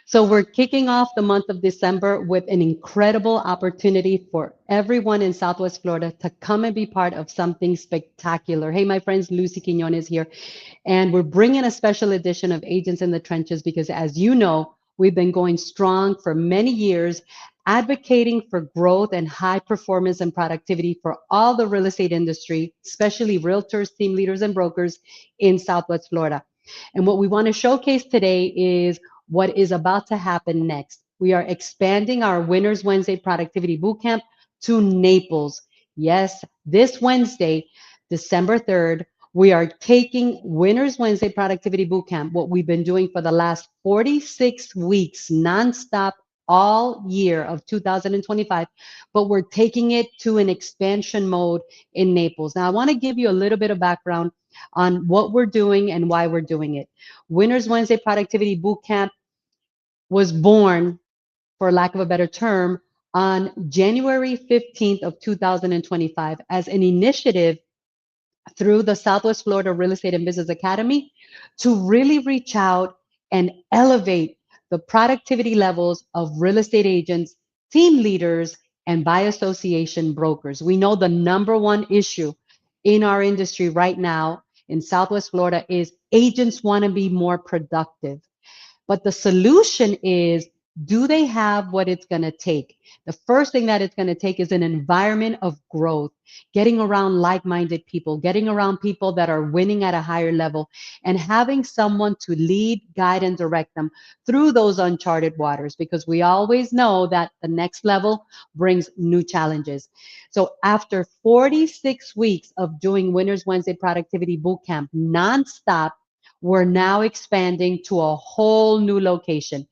So we're kicking off the month of December with an incredible opportunity for everyone in Southwest Florida to come and be part of something spectacular. Hey, my friends, Lucy Quinones here, and we're bringing a special edition of Agents in the Trenches because, as you know, we've been going strong for many years, advocating for growth and high performance and productivity for all the real estate industry, especially realtors, team leaders, and brokers in Southwest Florida. And what we want to showcase today is what is about to happen next. We are expanding our Winners Wednesday Productivity Bootcamp to Naples. Yes, this Wednesday, December 3rd, we are taking Winners Wednesday Productivity Bootcamp, what we've been doing for the last 46 weeks, nonstop all year of 2025, but we're taking it to an expansion mode in Naples. Now, I want to give you a little bit of background on what we're doing and why we're doing it. Winners Wednesday Productivity Bootcamp was born, for lack of a better term, on January 15th of 2025 as an initiative through the Southwest Florida Real Estate and Business Academy to really reach out and elevate the productivity levels of real estate agents, team leaders, and by association brokers. We know the number one issue in our industry right now in Southwest Florida is agents want to be more productive. But the solution is, do they have what it's going to take? The first thing that it's going to take is an environment of growth, getting around like minded people, getting around people that are winning at a higher level, and having someone to lead, guide, and direct them through those uncharted waters, because we always know that the next level brings new challenges. So, after 46 weeks of doing Winners Wednesday Productivity Bootcamp nonstop, we're now expanding to a whole new location.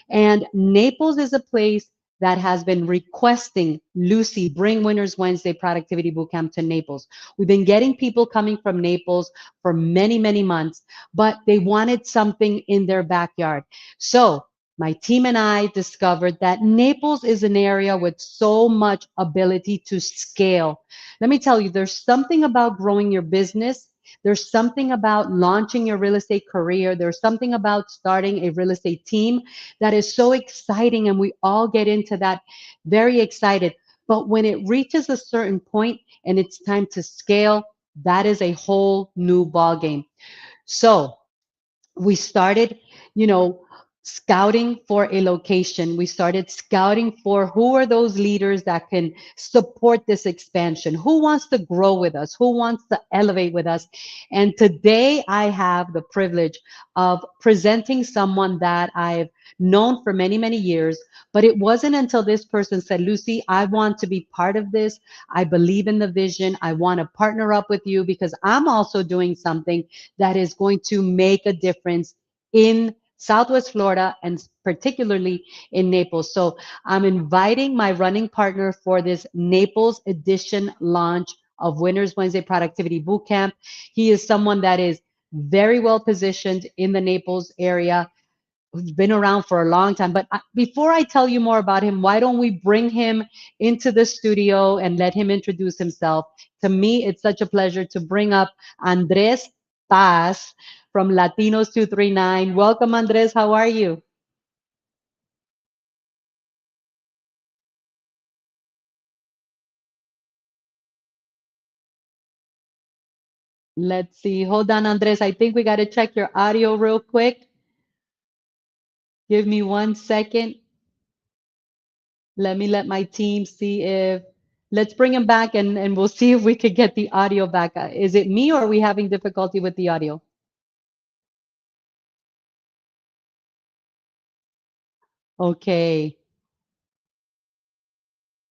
And Naples is a place that has been requesting, Lucy, bring Winners Wednesday Productivity Bootcamp to Naples. We've been getting people coming from Naples for many, many months, but they wanted something in their backyard. So my team and I discovered that Naples is an area with so much ability to scale. Let me tell you, there's something about growing your business. There's something about launching your real estate career. There's something about starting a real estate team that is so exciting, and we all get into that very excited. But when it reaches a certain point and it's time to scale, that is a whole new ball game. So we started, you know, scouting for a location. We started scouting for who are those leaders that can support this expansion, who wants to grow with us, who wants to elevate with us. And today I have the privilege of presenting someone that I've known for many, many years. But it wasn't until this person said, Lucy, I want to be part of this. I believe in the vision. I want to partner up with you because I'm also doing something that is going to make a difference in Southwest Florida and particularly in Naples. So I'm inviting my running partner for this Naples Edition launch of Winners Wednesday Productivity Bootcamp. He is someone that is very well positioned in the Naples area, who's been around for a long time. But before I tell you more about him, why don't we bring him into the studio and let him introduce himself? To me, it's such a pleasure to bring up Andrés Paz from Latinos 239. Welcome, Andrés. How are you? Let's see. Hold on, Andrés. I think we got to check your audio real quick. Give me 1 second. Let me let my team see if, let's bring him back and we'll see if we could get the audio back. Is it me or are we having difficulty with the audio? Okay.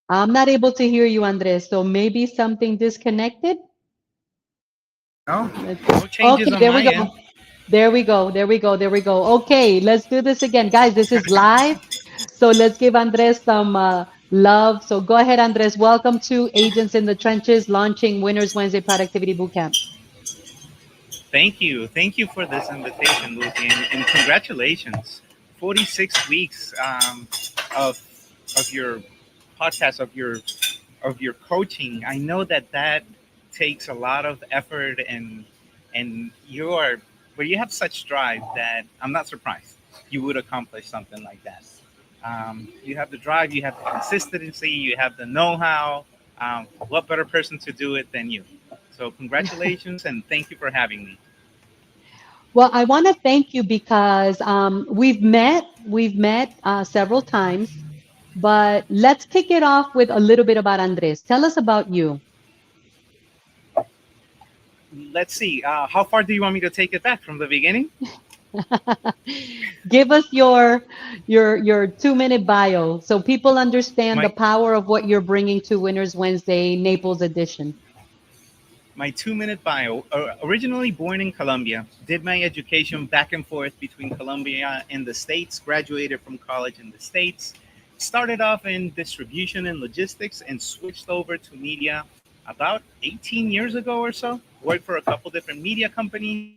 I'm not able to hear you, Andres. So maybe something disconnected. No, Let's, no changes okay, on there we my go. end. There we go. There we go. There we go. Okay, let's do this again. Guys, this is live. So let's give Andres some love. So go ahead, Andres. Welcome to Agents in the Trenches, launching Winners Wednesday Productivity Bootcamp. Thank you for this invitation, Lucy, and congratulations. 46 weeks of of your podcast of your coaching. I know that that takes a lot of effort, and you are, but you have such drive that I'm not surprised. you would accomplish something like that. You have the drive, you have the consistency, you have the know-how. What better person to do it than you? So congratulations and thank you for having me. Well, I want to thank you because we've met several times, but let's kick it off with a little bit about Andres. Tell us about you. Let's see. How far do you want me to take it back from the beginning? Give us your 2 minute bio so people understand the My power of what you're bringing to Winners Wednesday Naples Edition. my 2 minute bio. Originally born in Colombia, did my education back and forth between Colombia and the States. Graduated from college in the States. Started off in distribution and logistics and switched over to media about 18 years ago or so. Worked for a couple different media companies,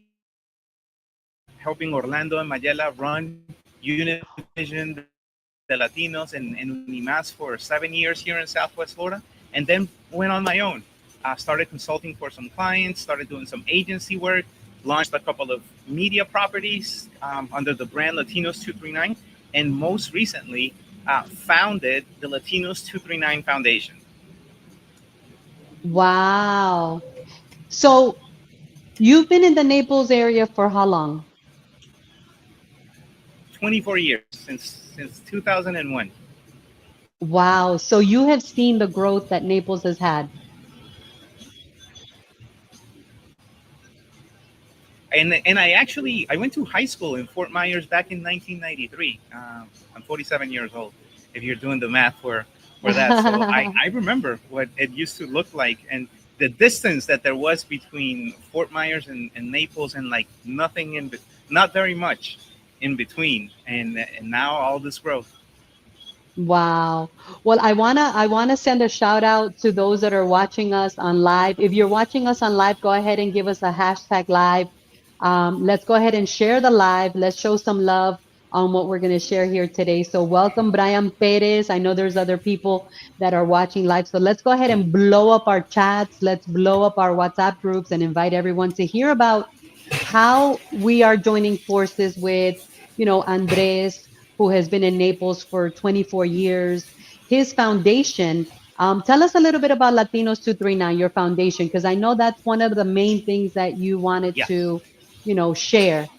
helping Orlando and Mayela run Univision, the Latinos, and Unimas for 7 years here in Southwest Florida, and then went on my own. Started consulting for some clients, started doing some agency work, launched a couple of media properties under the brand Latinos 239, and most recently founded the Latinos 239 Foundation. Wow. So you've been in the Naples area for how long? 24 years since 2001. Wow. So you have seen the growth that Naples has had. And I went to high school in Fort Myers back in 1993. I'm 47 years old. If you're doing the math for that, so I remember what it used to look like and the distance that there was between Fort Myers and Naples, and like nothing not very much in between. And now all this growth. Wow. Well, I wanna send a shout out to those that are watching us on live. If you're watching us on live, go ahead and give us a hashtag live. Let's go ahead and share the live. Let's show some love on what we're going to share here today. So welcome, Brian Perez. I know there's other people that are watching live. So let's go ahead and blow up our chats. Let's blow up our WhatsApp groups and invite everyone to hear about how we are joining forces with, Andres, who has been in Naples for 24 years, his foundation. Tell us a little bit about Latinos 239, your foundation, because I know that's one of the main things that you wanted Yes. to, share.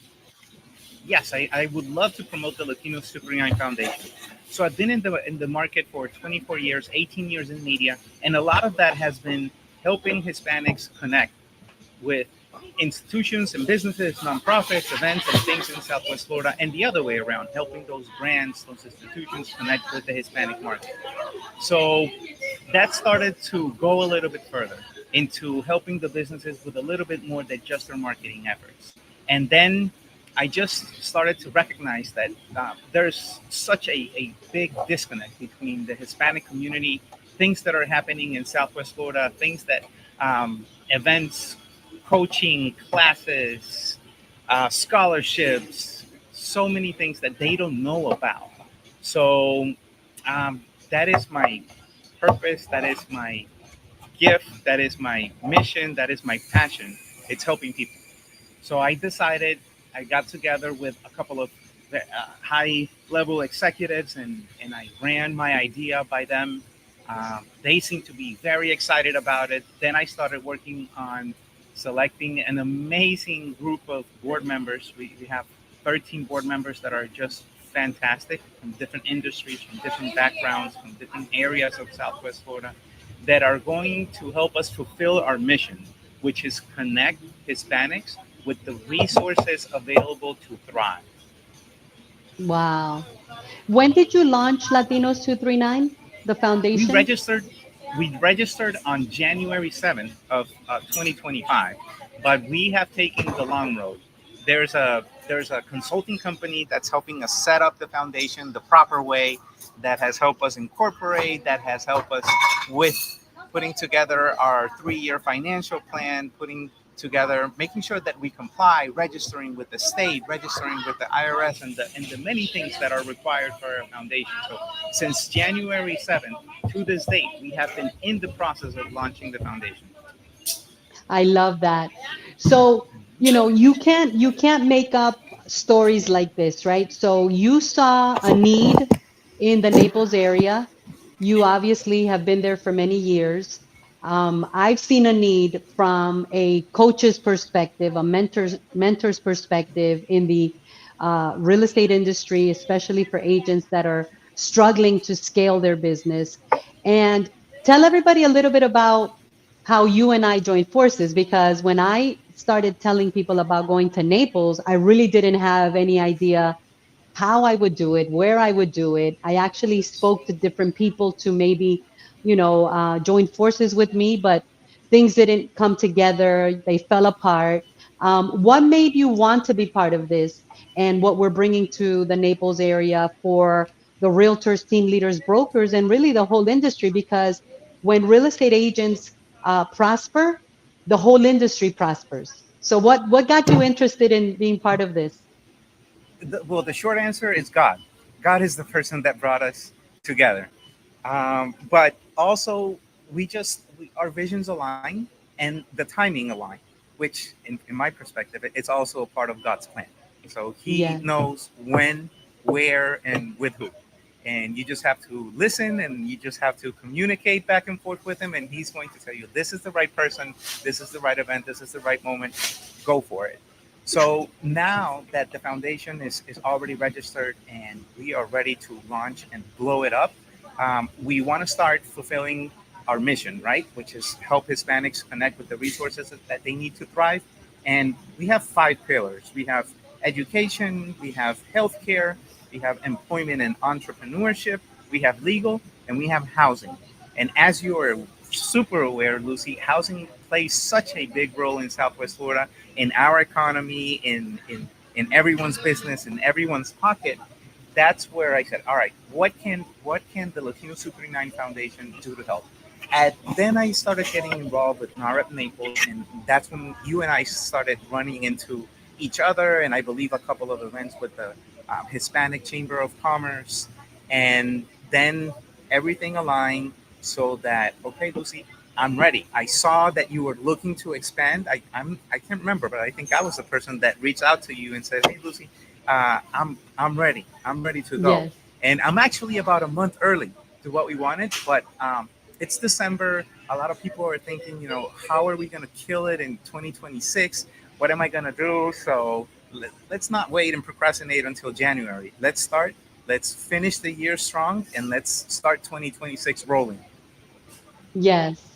Yes, I would love to promote the Latino Super 9 Foundation. So I've been in the market for 24 years, 18 years in media, and a lot of that has been helping Hispanics connect with institutions and businesses, nonprofits, events, and things in Southwest Florida, and the other way around, helping those brands, those institutions connect with the Hispanic market. So that started to go a little bit further into helping the businesses with a little bit more than just their marketing efforts. And then I just started to recognize that there's such a big disconnect between the Hispanic community, things that are happening in Southwest Florida, things that events, coaching, classes, scholarships, so many things that they don't know about. So that is my purpose, that is my gift, that is my mission, that is my passion. It's helping people. So I decided, I got together with a couple of high level executives, and I ran my idea by them. They seemed to be very excited about it. Then I started working on selecting an amazing group of board members. We have 13 board members that are just fantastic from different industries, from different backgrounds, from different areas of Southwest Florida that are going to help us fulfill our mission, which is connect Hispanics with the resources available to thrive. Wow. When did you launch Latinos 239, the We foundation? registered we registered on January 7th of 2025, but we have taken the long road. There's a consulting company that's helping us set up the foundation the proper way, that has helped us incorporate, that has helped us with putting together our 3-year financial plan, putting together, making sure that we comply, registering with the state, registering with the IRS, and the many things that are required for our foundation. So since January 7th to this date, we have been in the process of launching the foundation. I love that. So, you can't make up stories like this, right? So you saw a need in the Naples area. You obviously have been there for many years. I've seen a need from a coach's perspective, a mentor's perspective in the real estate industry, especially for agents that are struggling to scale their business. And tell everybody a little bit about how you and I joined forces, because when I started telling people about going to Naples, I really didn't have any idea how I would do it, where I would do it. I actually spoke to different people to maybe, join forces with me, but things didn't come together. They fell apart. What made you want to be part of this and what we're bringing to the Naples area for the realtors, team leaders, brokers, and really the whole industry? Because when real estate agents prosper, the whole industry prospers. So what got you interested in being part of this? Well, the short answer is God. God is the person that brought us together. But also, our visions align and the timing align, which, in my perspective, it's also a part of God's plan. So He Yes. knows when, where, and with who. And you just have to listen and you just have to communicate back and forth with Him. And He's going to tell you, this is the right person, this is the right event, this is the right moment, go for it. So now that the foundation is already registered and we are ready to launch and blow it up, we want to start fulfilling our mission, right? Which is help Hispanics connect with the resources that they need to thrive. And we have 5 pillars. We have education, we have healthcare, we have employment and entrepreneurship, we have legal, and we have housing. And as you are super aware, Lucy, housing plays such a big role in Southwest Florida, in our economy, in everyone's business, in everyone's pocket. That's where I said, all right, what can the Latino Super 9 Foundation do to help? And then I started getting involved with NAREP Naples, and that's when you and I started running into each other, and I believe a couple of events with the Hispanic Chamber of Commerce, and then everything aligned so that, okay, Lucy, I'm ready. I saw that you were looking to expand. I can't remember, but I think I was the person that reached out to you and said, hey, Lucy, I'm ready. I'm ready to go. Yes. And I'm actually about a month early to what we wanted, but it's December. A lot of people are thinking, how are we going to kill it in 2026? What am I going to do? So let's not wait and procrastinate until January. Let's start. Let's finish the year strong and let's start 2026 rolling. Yes.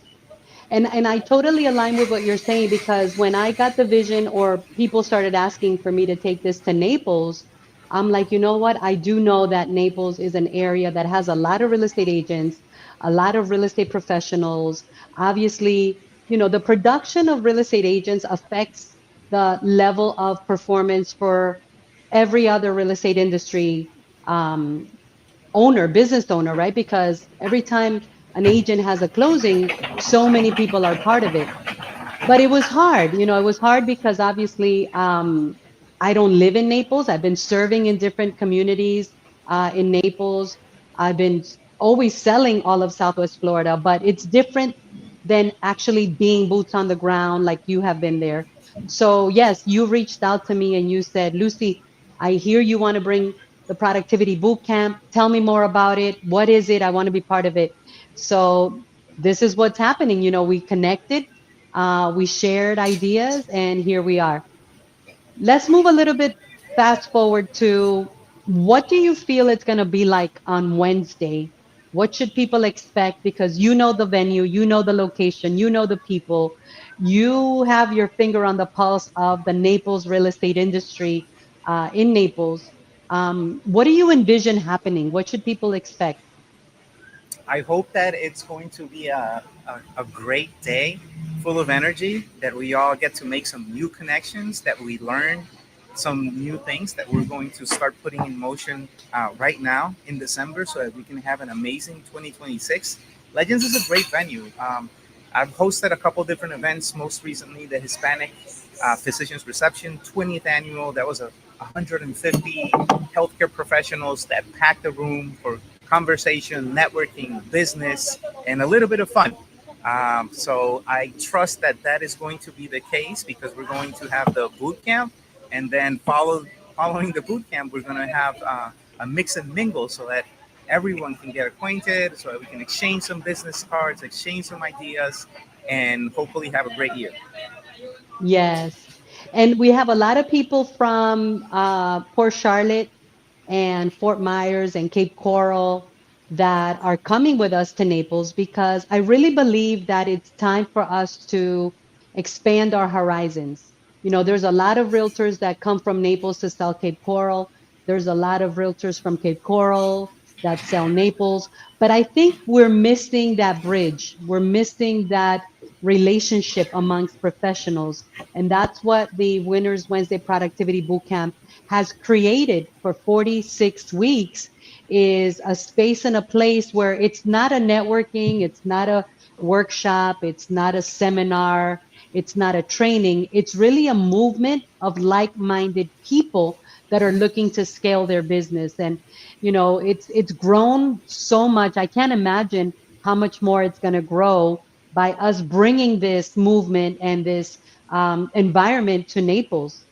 And I totally align with what you're saying, because when I got the vision or people started asking for me to take this to Naples, I'm like, you know what? I do know that Naples is an area that has a lot of real estate agents, a lot of real estate professionals. Obviously, the production of real estate agents affects the level of performance for every other real estate industry um, business owner, right? Because every time an agent has a closing, so many people are part of it. But it was hard. It was hard because obviously I don't live in Naples. I've been serving in different communities in Naples. I've been always selling all of Southwest Florida, but it's different than actually being boots on the ground like you have been there. So, yes, you reached out to me and you said, Lucy, I hear you want to bring the productivity boot camp. Tell me more about it. What is it? I want to be part of it. So, this is what's happening. We connected, we shared ideas, and here we are. Let's move a little bit fast forward to what do you feel it's going to be like on Wednesday? What should people expect? Because you know the venue, you know the location, you know the people, you have your finger on the pulse of the Naples real estate industry in Naples. What do you envision happening? What should people expect? I hope that it's going to be a great day full of energy, that we all get to make some new connections, that we learn some new things that we're going to start putting in motion right now in December so that we can have an amazing 2026. Legends is a great venue. I've hosted a couple different events, most recently the Hispanic Physicians Reception 20th annual. That was 150 healthcare professionals that packed the room for conversation, networking, business, and a little bit of fun. So I trust that that is going to be the case because we're going to have the boot camp and then following the boot camp, we're going to have a mix and mingle so that everyone can get acquainted, so that we can exchange some business cards, exchange some ideas, and hopefully have a great year. Yes. And we have a lot of people from Port Charlotte and Fort Myers and Cape Coral that are coming with us to Naples because I really believe that it's time for us to expand our horizons. You know, there's a lot of realtors that come from Naples to sell Cape Coral. There's a lot of realtors from Cape Coral that sell Naples. But I think we're missing that bridge. We're missing that relationship amongst professionals. And that's what the Winners Wednesday Productivity Bootcamp has created for 46 weeks is a space and a place where it's not a networking, it's not a workshop, it's not a seminar, it's not a training. It's really a movement of like-minded people that are looking to scale their business. And you know, it's grown so much. I can't imagine how much more it's going to grow by us bringing this movement and this environment to Naples.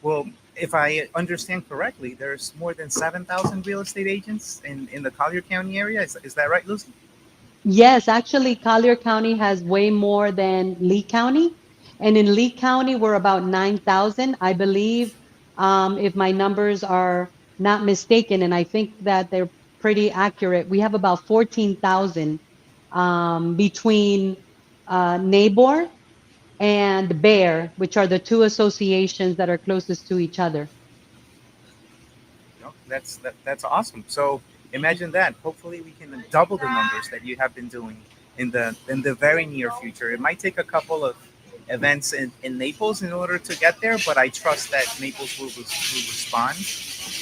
Well, if I understand correctly, there's more than 7,000 real estate agents in the Collier County area. Is that right, Lucy? Yes, actually, Collier County has way more than Lee County. And in Lee County, we're about 9,000, I believe, if my numbers are not mistaken. And I think that they're pretty accurate. We have about 14,000 between Neighbor and Bear, which are the two associations that are closest to each other. No, that's awesome. So imagine that. Hopefully, we can double the numbers that you have been doing in the very near future. It might take a couple of events in Naples in order to get there, but I trust that Naples will respond,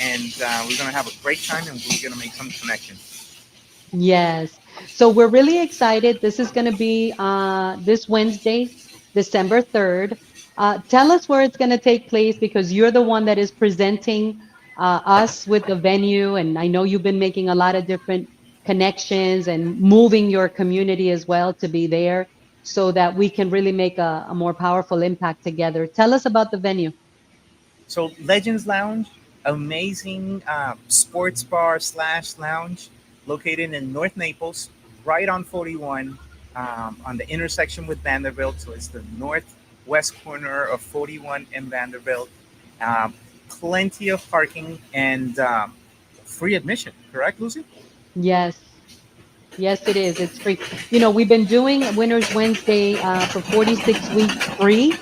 and we're gonna have a great time, and we're gonna make some connections. Yes. So we're really excited. This is going to be this Wednesday, December 3rd. Tell us where it's going to take place because you're the one that is presenting us with the venue. And I know you've been making a lot of different connections and moving your community as well to be there so that we can really make a more powerful impact together. Tell us about the venue. So Legends Lounge, amazing sports bar slash lounge, located in North Naples, right on 41, on the intersection with Vanderbilt. So it's the northwest corner of 41 and Vanderbilt. Um, Plenty of parking and free admission. Correct, Lucy? Yes. Yes, it is. It's free. You know, we've been doing Winners Wednesday for 46 weeks free.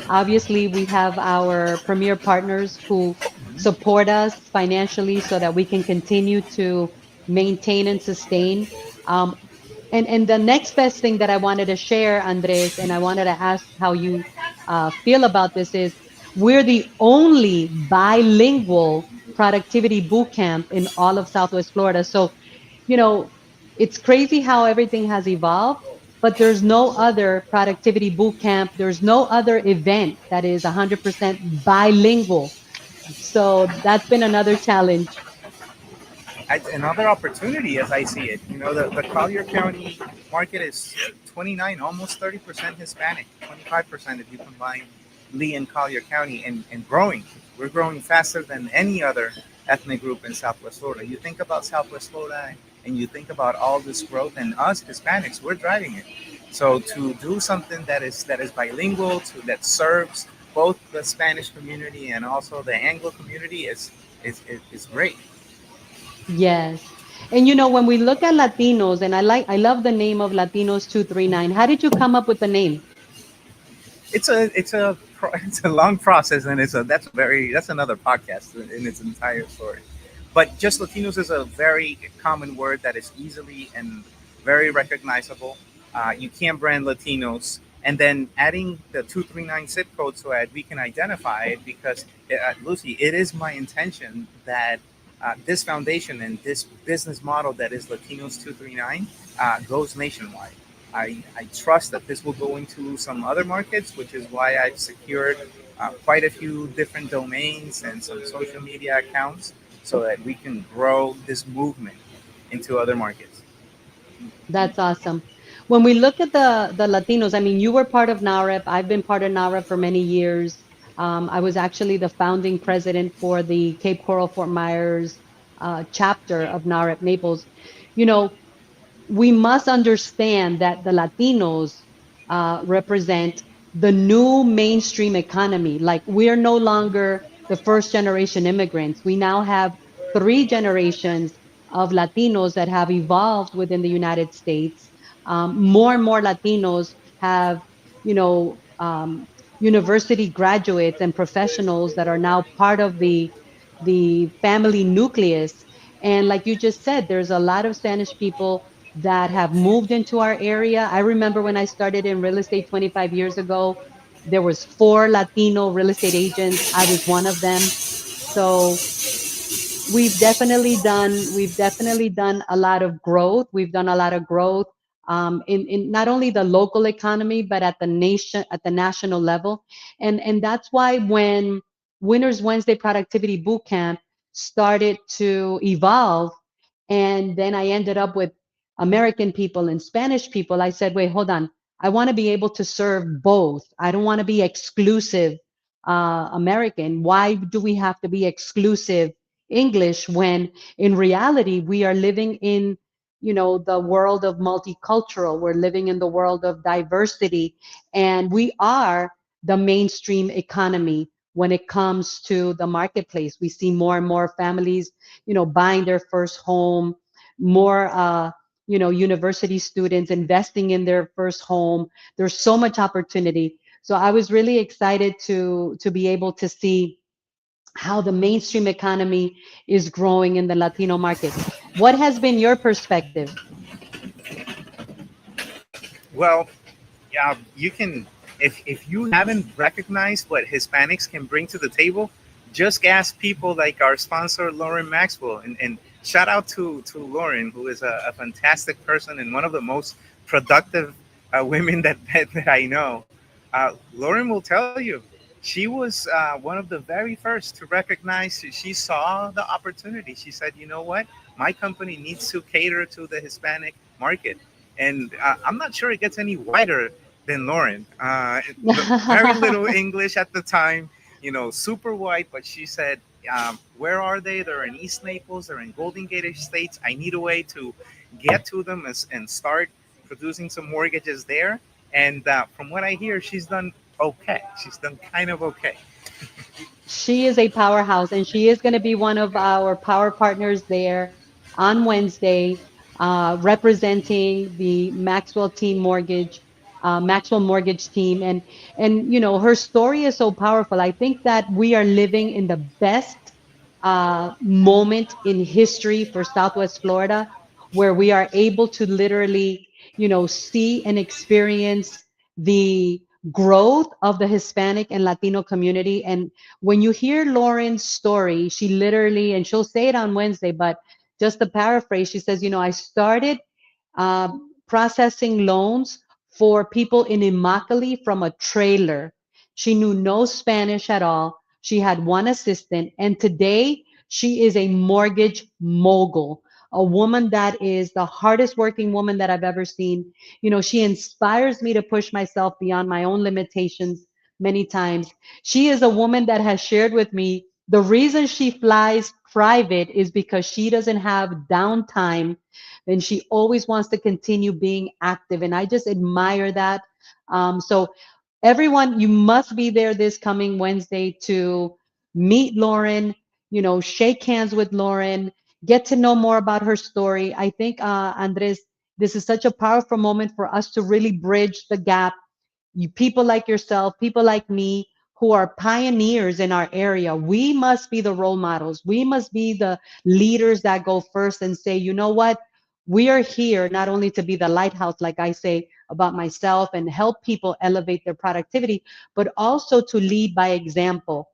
Obviously, we have our premier partners who support us financially so that we can continue to maintain and sustain. Um, and the next best thing that I wanted to share, Andres, and I wanted to ask how you feel about this is we're the only bilingual productivity boot camp in all of Southwest Florida. So, you know, it's crazy how everything has evolved, but there's no other productivity boot camp. There's no other event that is 100% bilingual. So that's been another challenge. Another opportunity as I see it. You know, the Collier County market is 29, almost 30% Hispanic, 25% if you combine Lee and Collier County, and growing. We're growing faster than any other ethnic group in Southwest Florida. You think about Southwest Florida and you think about all this growth, and us Hispanics, we're driving it. So to do something that is bilingual, that serves both the Spanish community and also the Anglo community is great. Yes. And you know, when we look at Latinos, and I love the name of Latinos 239. How did you come up with the name? It's a long process, and that's another podcast in its entire story. But just Latinos is a very common word that is easily and very recognizable. You can brand Latinos, and then adding the 239 zip code so that we can identify it. Because Lucy, it is my intention that this foundation and this business model that is Latinos 239 goes nationwide. I trust that this will go into some other markets, which is why I've secured quite a few different domains and some social media accounts so that we can grow this movement into other markets. That's awesome. When we look at the Latinos, I mean, you were part of NAREP. I've been part of NAREP for many years. I was actually the founding president for the Cape Coral Fort Myers chapter of NAREP Naples. You know, we must understand that the Latinos represent the new mainstream economy. Like, we're no longer the first generation immigrants. We now have three generations of Latinos that have evolved within the United States. More and more Latinos have, you know, university graduates and professionals that are now part of the family nucleus. And like you just said, there's a lot of Spanish people that have moved into our area. I remember when I started in real estate 25 years ago, there was four Latino real estate agents. I was one of them. So we've definitely done a lot of growth. We've done a lot of growth in not only the local economy but at the national level, and that's why when Winners Wednesday Productivity Bootcamp started to evolve, and then I ended up with American people and Spanish people, I said, wait, hold on. I want to be able to serve both. I don't want to be exclusive American. Why do we have to be exclusive English when in reality we are living in, the world of multicultural. We're living in the world of diversity, and we are the mainstream economy when it comes to the marketplace. We see more and more families, buying their first home, more university students investing in their first home. There's so much opportunity. So I was really excited to be able to see how the mainstream economy is growing in the Latino market. What has been your perspective? Well, yeah, you can, if you haven't recognized what Hispanics can bring to the table, just ask people like our sponsor Lauren Maxwell, and shout out to Lauren, who is a fantastic person and one of the most productive women that I know. Lauren will tell you, she was one of the very first to recognize. She saw the opportunity. She said, you know what, my company needs to cater to the Hispanic market. And I'm not sure it gets any wider than Lauren. Very little English at the time, super white. But she said, where are they? They're in East Naples. They're in Golden Gate Estates. I need a way to get to them and start producing some mortgages there. And from what I hear, she's done okay. She's done kind of okay. She is a powerhouse, and she is going to be one of our power partners there on Wednesday, representing the Maxwell Mortgage team, and her story is so powerful. I think that we are living in the best moment in history for Southwest Florida, where we are able to literally, see and experience the growth of the Hispanic and Latino community. And when you hear Lauren's story, she literally, and she'll say it on Wednesday, but just to paraphrase, she says, I started processing loans for people in Immokalee from a trailer. She knew no Spanish at all. She had one assistant, and today she is a mortgage mogul, a woman that is the hardest working woman that I've ever seen. She inspires me to push myself beyond my own limitations many times. She is a woman that has shared with me the reason she flies private is because she doesn't have downtime and she always wants to continue being active. And I just admire that. So, everyone, you must be there this coming Wednesday to meet Lauren, shake hands with Lauren, get to know more about her story. I think, Andres, this is such a powerful moment for us to really bridge the gap. You people like yourself, people like me, who are pioneers in our area, we must be the role models. We must be the leaders that go first and say, you know what? We are here not only to be the lighthouse, like I say about myself, and help people elevate their productivity, but also to lead by example.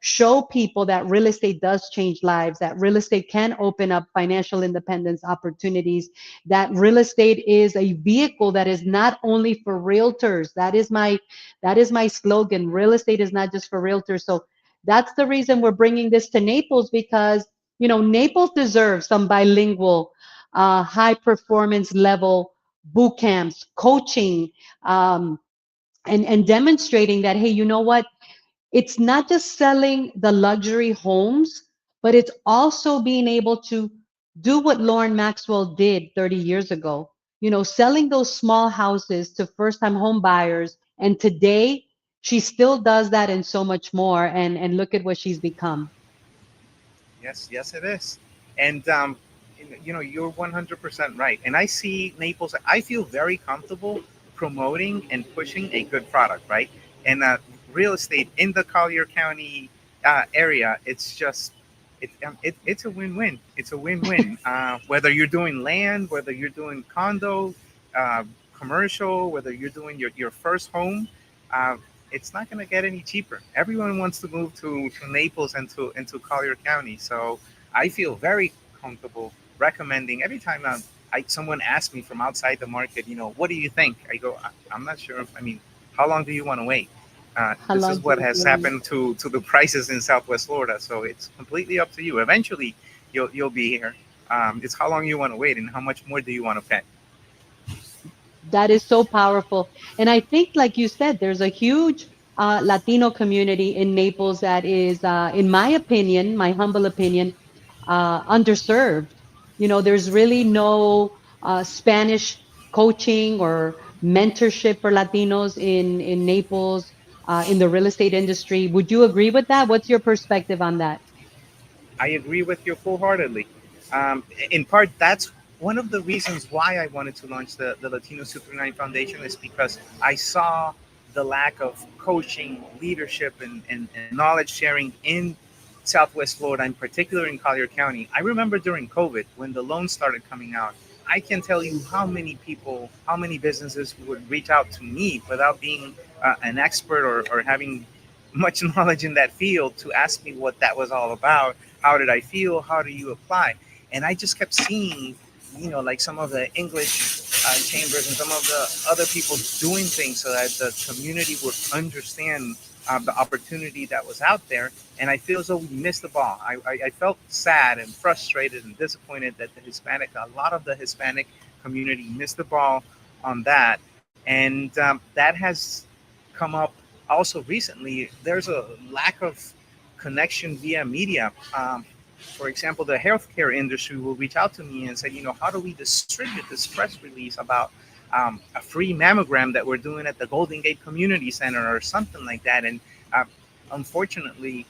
Show people that real estate does change lives, that real estate can open up financial independence opportunities, that real estate is a vehicle that is not only for realtors. That is my slogan. Real estate is not just for realtors. So that's the reason we're bringing this to Naples, because Naples deserves some bilingual, high performance level boot camps, coaching, and demonstrating that, hey, you know what? it's not just selling the luxury homes, but it's also being able to do what Lauren Maxwell did 30 years ago, selling those small houses to first time home buyers. And today she still does that and so much more. And look at what she's become. Yes, yes, it is. And you're 100% right. And I see Naples. I feel very comfortable promoting and pushing a good product, right? And real estate in the Collier County area, it's a win-win. It's a win-win. Whether you're doing land, whether you're doing condo, uh, commercial, whether you're doing your first home. Uh, it's not going to get any cheaper. Everyone wants to move to Naples and to Collier County. So I feel very comfortable recommending every time someone asks me from outside the market, what do you think? I go, I'm not sure. I mean, how long do you want to wait? How This long is do what you has want? happened to the prices in Southwest Florida. So it's completely up to you. Eventually, you'll be here. It's how long you want to wait and how much more do you want to pay. That is so powerful. And I think, like you said, there's a huge Latino community in Naples that is, in my opinion, my humble opinion, underserved. There's really no Spanish coaching or mentorship for Latinos in Naples, in the real estate industry. Would you agree with that? What's your perspective on that? I agree with you full heartedly. In part, that's one of the reasons why I wanted to launch the Latino 239 Foundation is because I saw the lack of coaching, leadership, and knowledge sharing in Southwest Florida, in particular in Collier County. I remember during COVID when the loans started coming out. I can tell you how many people, how many businesses would reach out to me without being an expert or having much knowledge in that field to ask me what that was all about. How did I feel? How do you apply? And I just kept seeing, like some of the English chambers and some of the other people doing things so that the community would understand the opportunity that was out there. And I feel as though we missed the ball. I felt sad and frustrated and disappointed that a lot of the Hispanic community missed the ball on that. And that has come up also recently. There's a lack of connection via media. For example, the healthcare industry will reach out to me and say, how do we distribute this press release about a free mammogram that we're doing at the Golden Gate Community Center or something like that? And uh, unfortunately,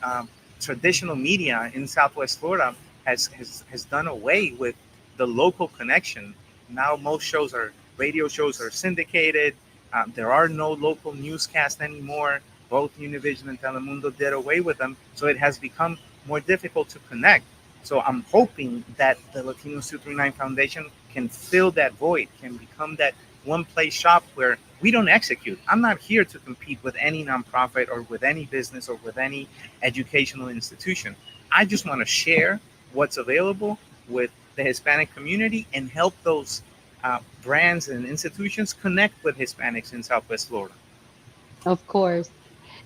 traditional media in Southwest Florida has done away with the local connection. Now most radio shows are syndicated. There are no local newscasts anymore. Both Univision and Telemundo did away with them, so it has become more difficult to connect. So I'm hoping that the Latinos 239 Foundation can fill that void, can become that one place shop where we don't execute. I'm not here to compete with any nonprofit or with any business or with any educational institution. I just want to share what's available with the Hispanic community and help those brands and institutions connect with Hispanics in Southwest Florida. Of course.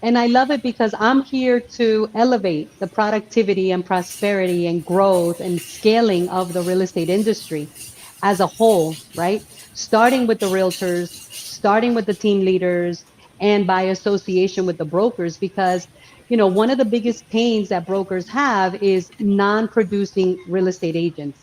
And I love it because I'm here to elevate the productivity and prosperity and growth and scaling of the real estate industry as a whole, right? Starting with the realtors, starting with the team leaders, and by association with the brokers, because one of the biggest pains that brokers have is non-producing real estate agents.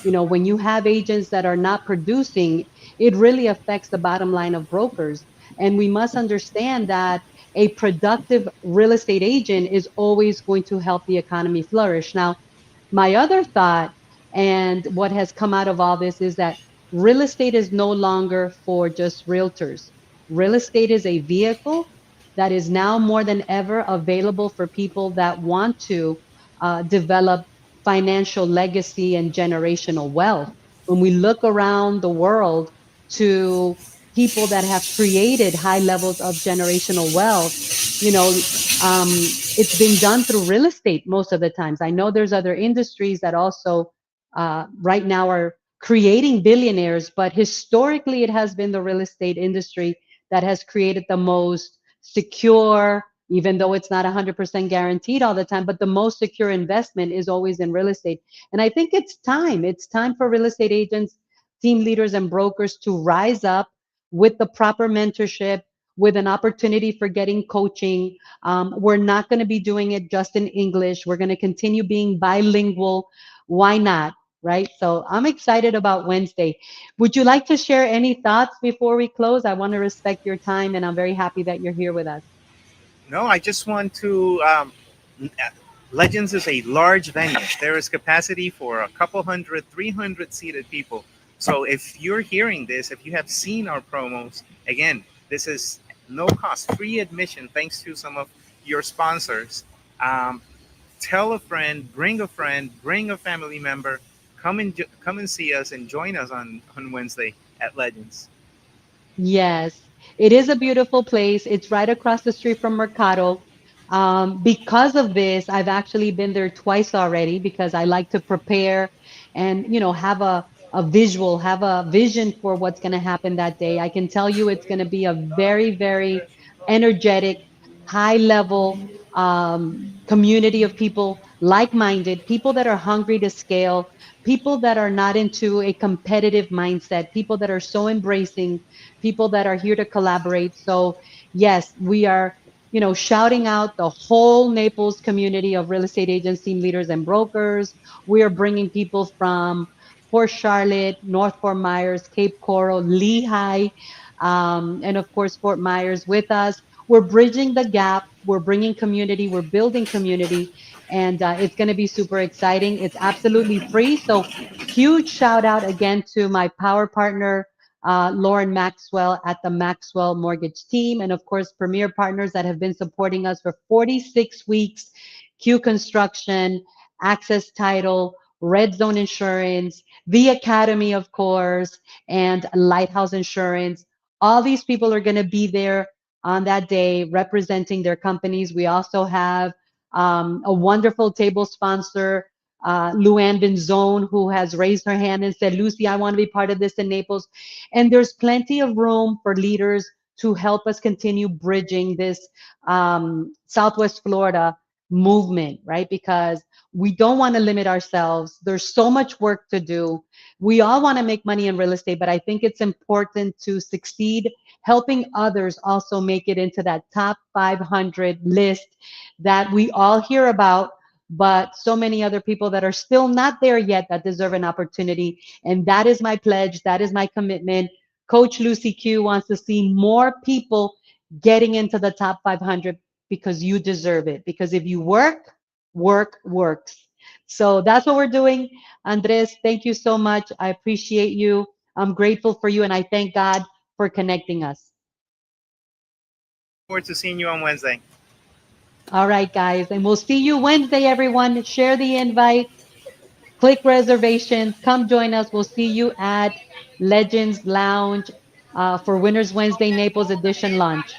When you have agents that are not producing, it really affects the bottom line of brokers. And we must understand that a productive real estate agent is always going to help the economy flourish. Now, my other thought and what has come out of all this is that real estate is no longer for just realtors. Real estate is a vehicle that is now more than ever available for people that want to develop financial legacy and generational wealth. When we look around the world to people that have created high levels of generational wealth, you know, it's been done through real estate most of the times. I know there's other industries that also right now are creating billionaires, but historically it has been the real estate industry that has created the most secure, even though it's not 100% guaranteed all the time, but the most secure investment is always in real estate. And I think it's time. It's time for real estate agents, team leaders, and brokers to rise up with the proper mentorship, with an opportunity for getting coaching. We're not going to be doing it just in English. We're going to continue being bilingual. Why not? Right? So I'm excited about Wednesday. Would you like to share any thoughts before we close? I want to respect your time, and I'm very happy that you're here with us. No, I just want to. Legends is a large venue. There is capacity for a couple hundred, 300 seated people. So if you're hearing this, if you have seen our promos, again, this is no cost, free admission, thanks to some of your sponsors. Um, Tell a friend, bring a family member. Come and see us and join us on Wednesday at Legends. Yes, it is a beautiful place. It's right across the street from Mercado. Because of this, I've actually been there twice already because I like to prepare and, have a visual, have a vision for what's going to happen that day. I can tell you it's going to be a very, very energetic, high level community of people, like-minded, people that are hungry to scale, people that are not into a competitive mindset, people that are so embracing, people that are here to collaborate. So, yes, we are, shouting out the whole Naples community of real estate agents, team leaders, and brokers. We are bringing people from Port Charlotte, North Fort Myers, Cape Coral, Lehigh, and of course, Fort Myers with us. We're bridging the gap. We're bringing community. We're building community. And it's going to be super exciting. It's absolutely free. So, huge shout out again to my power partner, Lauren Maxwell at the Maxwell Mortgage Team, and of course, Premier Partners that have been supporting us for 46 weeks, Q Construction, Access Title, Red Zone Insurance, the Academy, of course, and Lighthouse Insurance. All these people are going to be there on that day representing their companies. We also have a wonderful table sponsor, Luann Benzone, who has raised her hand and said, Lucy, I want to be part of this in Naples. And there's plenty of room for leaders to help us continue bridging this Southwest Florida movement, right? Because we don't want to limit ourselves. There's so much work to do. We all want to make money in real estate, but I think it's important to succeed helping others also make it into that top 500 list that we all hear about, but so many other people that are still not there yet that deserve an opportunity. And that is my pledge. That is my commitment. Coach Lucy Q wants to see more people getting into the top 500 because you deserve it. Because if you work, work works. So that's what we're doing. Andres, thank you so much. I appreciate you. I'm grateful for you. And I thank God for connecting us. Forward to seeing you on Wednesday. All right, guys. And we'll see you Wednesday, everyone. Share the invite, click reservations, come join us. We'll see you at Legends Lounge for Winners Wednesday Naples Edition launch.